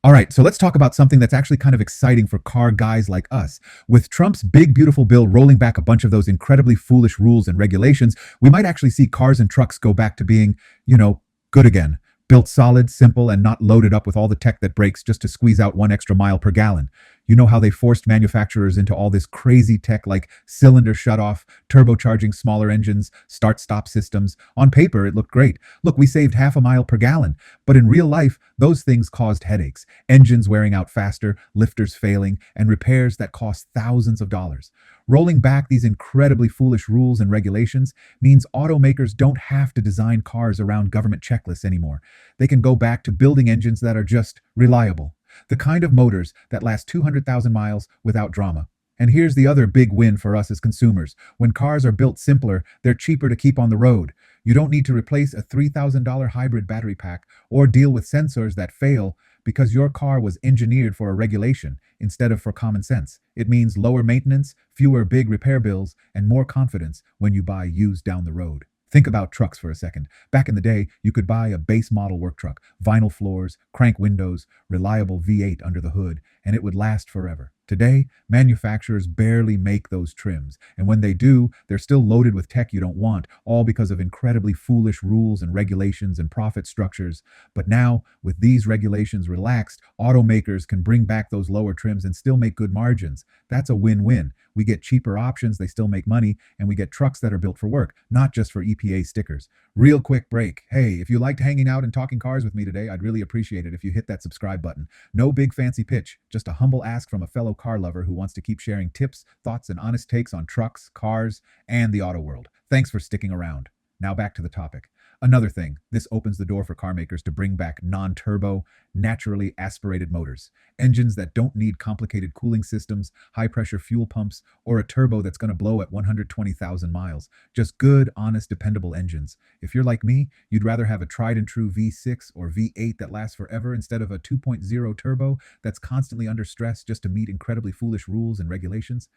All right, so let's talk about something that's actually kind of exciting for car guys like us. With Trump's big, beautiful bill rolling back a bunch of those incredibly foolish rules and regulations, we might actually see cars and trucks go back to being, good again. Built solid, simple, and not loaded up with all the tech that breaks just to squeeze out 1 extra mile per gallon. You know how they forced manufacturers into all this crazy tech like cylinder shutoff, turbocharging smaller engines, start stop systems. On paper, it looked great. Look, we saved half a mile per gallon. But in real life, those things caused headaches, engines wearing out faster, lifters failing, and repairs that cost thousands of dollars. Rolling back these incredibly foolish rules and regulations means automakers don't have to design cars around government checklists anymore. They can go back to building engines that are just reliable, the kind of motors that last 200,000 miles without drama. And here's the other big win for us as consumers. When cars are built simpler, they're cheaper to keep on the road. You don't need to replace a $3,000 hybrid battery pack or deal with sensors that fail because your car was engineered for a regulation instead of for common sense. It means lower maintenance, fewer big repair bills, and more confidence when you buy used down the road. Think about trucks for a second. Back in the day, you could buy a base model work truck, vinyl floors, crank windows, reliable V8 under the hood, and it would last forever. Today, manufacturers barely make those trims, and when they do, they're still loaded with tech you don't want, all because of incredibly foolish rules and regulations and profit structures. But now, with these regulations relaxed, automakers can bring back those lower trims and still make good margins. That's a win-win. We get cheaper options, they still make money, and we get trucks that are built for work, not just for EPA stickers. Real quick break. Hey, if you liked hanging out and talking cars with me today, I'd really appreciate it if you hit that subscribe button. No big fancy pitch, just a humble ask from a fellow car lover who wants to keep sharing tips, thoughts, and honest takes on trucks, cars, and the auto world. Thanks for sticking around. Now back to the topic. Another thing, this opens the door for car makers to bring back non-turbo, naturally aspirated motors. Engines that don't need complicated cooling systems, high-pressure fuel pumps, or a turbo that's going to blow at 120,000 miles. Just good, honest, dependable engines. If you're like me, you'd rather have a tried-and-true V6 or V8 that lasts forever instead of a 2.0 turbo that's constantly under stress just to meet incredibly foolish rules and regulations.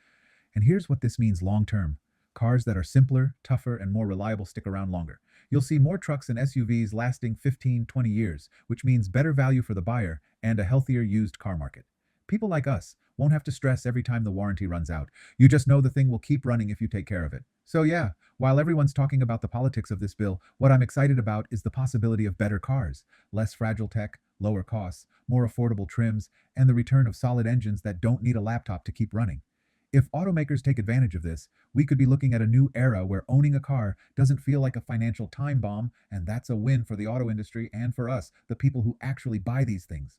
And here's what this means long-term. Cars that are simpler, tougher, and more reliable stick around longer. You'll see more trucks and SUVs lasting 15, 20 years, which means better value for the buyer and a healthier used car market. People like us won't have to stress every time the warranty runs out. You just know the thing will keep running if you take care of it. So yeah, while everyone's talking about the politics of this bill, what I'm excited about is the possibility of better cars, less fragile tech, lower costs, more affordable trims, and the return of solid engines that don't need a laptop to keep running. If automakers take advantage of this, we could be looking at a new era where owning a car doesn't feel like a financial time bomb, and that's a win for the auto industry and for us, the people who actually buy these things.